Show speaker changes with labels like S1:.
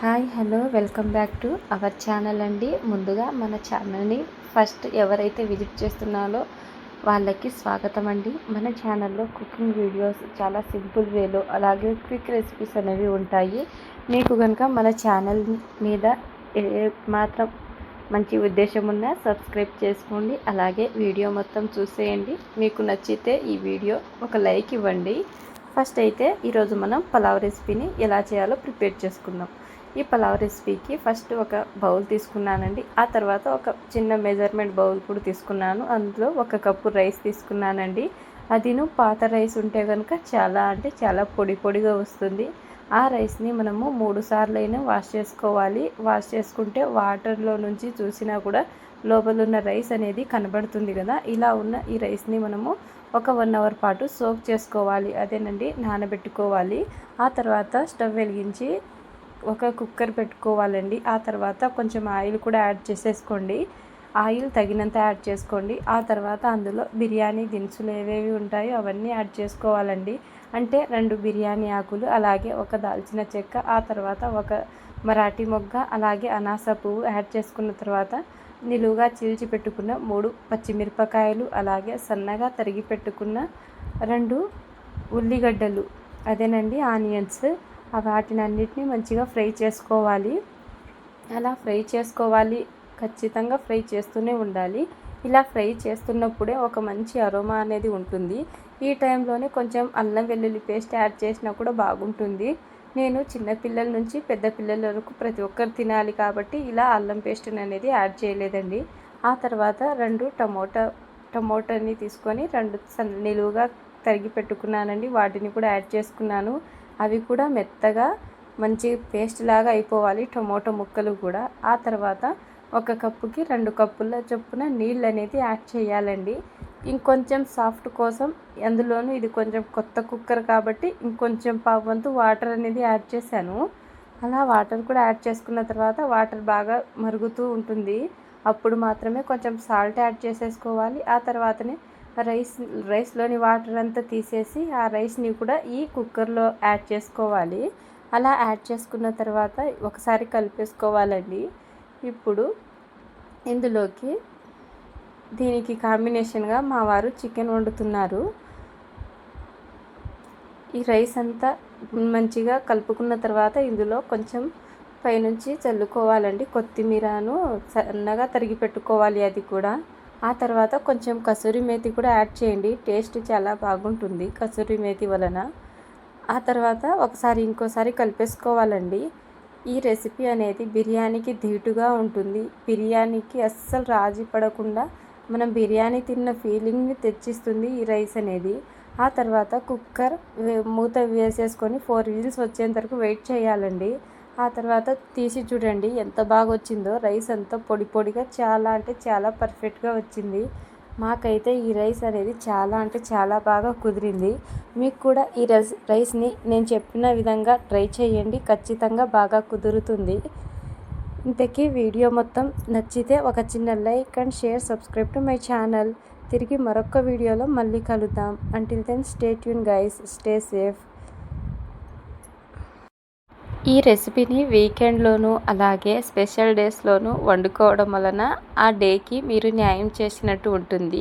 S1: Hi hello welcome back to our channel అండి. ముందుగా మన ఛానల్ని ఫస్ట్ ఎవరైతే విజిట్ చేస్తున్నారో వాళ్ళకి స్వాగతం అండి. మన ఛానల్లో కుకింగ్ వీడియోస్ చాలా సింపుల్ వేలో అలాగే క్విక్ రెసిపీస్ అనేవి ఉంటాయి. మీకు కనుక మన ఛానల్ మీద మాత్రం మంచి ఉద్దేశం ఉన్నా సబ్స్క్రైబ్ చేసుకోండి. అలాగే వీడియో మొత్తం చూసేయండి. మీకు నచ్చితే ఈ వీడియో ఒక లైక్ ఇవ్వండి. ఫస్ట్ అయితే ఈరోజు మనం పలావ్ రెసిపీని ఎలా చేయాలో ప్రిపేర్ చేసుకుందాం. ఈ పలావ్ రెసిపీకి ఫస్ట్ ఒక బౌల్ తీసుకున్నానండి. ఆ తర్వాత ఒక చిన్న మెజర్మెంట్ బౌల్ కూడా తీసుకున్నాను. అందులో 1 కప్పు రైస్ తీసుకున్నానండి. అదిను పాత రైస్ ఉంటే కనుక చాలా పొడి పొడిగా వస్తుంది. ఆ రైస్ని మనము 3 సార్లు అయినా వాష్ చేసుకోవాలి. వాష్ చేసుకుంటే వాటర్లో నుంచి చూసినా కూడా లోపల ఉన్న రైస్ అనేది కనబడుతుంది కదా. ఇలా ఉన్న ఈ రైస్ని మనము ఒక 1 అవర్ పాటు సోక్ చేసుకోవాలి. అదేనండి, నానబెట్టుకోవాలి. ఆ తర్వాత స్టవ్ వెలిగించి ఒక కుక్కర్ పెట్టుకోవాలండి. ఆ తర్వాత కొంచెం ఆయిల్ కూడా యాడ్ చేసేసుకోండి. ఆయిల్ తగినంత యాడ్ చేసుకోండి. ఆ తర్వాత అందులో బిర్యానీ దినుసులు ఏవేవి ఉంటాయో అవన్నీ యాడ్ చేసుకోవాలండి. అంటే 2 బిర్యానీ ఆకులు, అలాగే ఒక దాల్చిన చెక్క, ఆ తర్వాత ఒక మరాఠీ మొగ్గ, అలాగే అనాస పువ్వు యాడ్ చేసుకున్న తర్వాత నిలువుగా చీల్చి పెట్టుకున్న 3 పచ్చిమిరపకాయలు, అలాగే సన్నగా తరిగి పెట్టుకున్న 2 ఉల్లిగడ్డలు, అదేనండి ఆనియన్స్, వాటినన్నిటిని మంచిగా ఫ్రై చేసుకోవాలి. అలా ఫ్రై చేసుకోవాలి, ఖచ్చితంగా ఫ్రై చేస్తూనే ఉండాలి. ఇలా ఫ్రై చేస్తున్నప్పుడే ఒక మంచి అరోమా అనేది ఉంటుంది. ఈ టైంలోనే కొంచెం అల్లం వెల్లుల్లి పేస్ట్ యాడ్ చేసినా కూడా బాగుంటుంది. నేను చిన్నపిల్లల నుంచి పెద్ద పిల్లల వరకు ప్రతి ఒక్కరు తినాలి కాబట్టి ఇలా అల్లం పేస్ట్ని అనేది యాడ్ చేయలేదండి. ఆ తర్వాత 2 టమోటాని తీసుకొని 2 నిలువుగా తరిగి పెట్టుకున్నానండి. వాటిని కూడా యాడ్ చేసుకున్నాను. అవి కూడా మెత్తగా మంచి పేస్ట్ లాగా అయిపోవాలి, టమోటో ముక్కలు కూడా. ఆ తర్వాత 1 కప్పుకి 2 కప్పుల చొప్పున నీళ్ళు అనేది యాడ్ చేయాలండి. ఇంకొంచెం సాఫ్ట్ కోసం, అందులోనూ ఇది కొంచెం కొత్త కుక్కర్ కాబట్టి ఇంకొంచెం పావంతు వాటర్ అనేది యాడ్ చేశాను. అలా వాటర్ కూడా యాడ్ చేసుకున్న తర్వాత వాటర్ బాగా మరుగుతూ ఉంటుంది. అప్పుడు మాత్రమే కొంచెం సాల్ట్ యాడ్ చేసేసుకోవాలి. ఆ తర్వాతనే రైస్లోని వాటర్ అంతా తీసేసి ఆ రైస్ని కూడా ఈ కుక్కర్లో యాడ్ చేసుకోవాలి. అలా యాడ్ చేసుకున్న తర్వాత ఒకసారి కలిపేసుకోవాలండి. ఇప్పుడు ఇందులోకి దీనికి కాంబినేషన్గా మా వారు చికెన్ వండుతున్నారు. ఈ రైస్ అంతా మంచిగా కలుపుకున్న తర్వాత ఇందులో కొంచెం పైనుంచి చల్లుకోవాలండి. కొత్తిమీరను సన్నగా తరిగి పెట్టుకోవాలి అది కూడా. ఆ తర్వాత కొంచెం కసూరి మేతి కూడా యాడ్ చేయండి. టేస్ట్ చాలా బాగుంటుంది కసూరి మేతి వలన. ఆ తర్వాత ఇంకోసారి కలిపేసుకోవాలండి. ఈ రెసిపీ అనేది బిర్యానీకి ధీటుగా ఉంటుంది. బిర్యానీకి అస్సలు రాజీ పడకుండా మనం బిర్యానీ తిన్న ఫీలింగ్ని తెచ్చిస్తుంది ఈ రైస్ అనేది. ఆ తర్వాత కుక్కర్ మూత వేసేసుకొని 4 విజిల్స్ వచ్చేంత వరకు వెయిట్ చేయాలండి. ఆ తర్వాత తీసి చూడండి ఎంత బాగా వచ్చిందో. రైస్ అంతా పొడి పొడిగా చాలా పర్ఫెక్ట్గా వచ్చింది. మాకైతే ఈ రైస్ అనేది చాలా బాగా కుదిరింది. మీకు కూడా ఈ రైస్ని నేను చెప్పిన విధంగా ట్రై చేయండి, ఖచ్చితంగా బాగా కుదురుతుంది. ఇంతకీ వీడియో మొత్తం నచ్చితే ఒక చిన్న like and share, subscribe to my channel. తిరిగి మరొక వీడియోలో మళ్ళీ కలుద్దాం. Until then stay tune guys, stay safe. ఈ రెసిపీని వీకెండ్లోనూ అలాగే స్పెషల్ డేస్లోనూ వండుకోవడం వలన ఆ డేకి మీరు న్యాయం చేసినట్టు ఉంటుంది.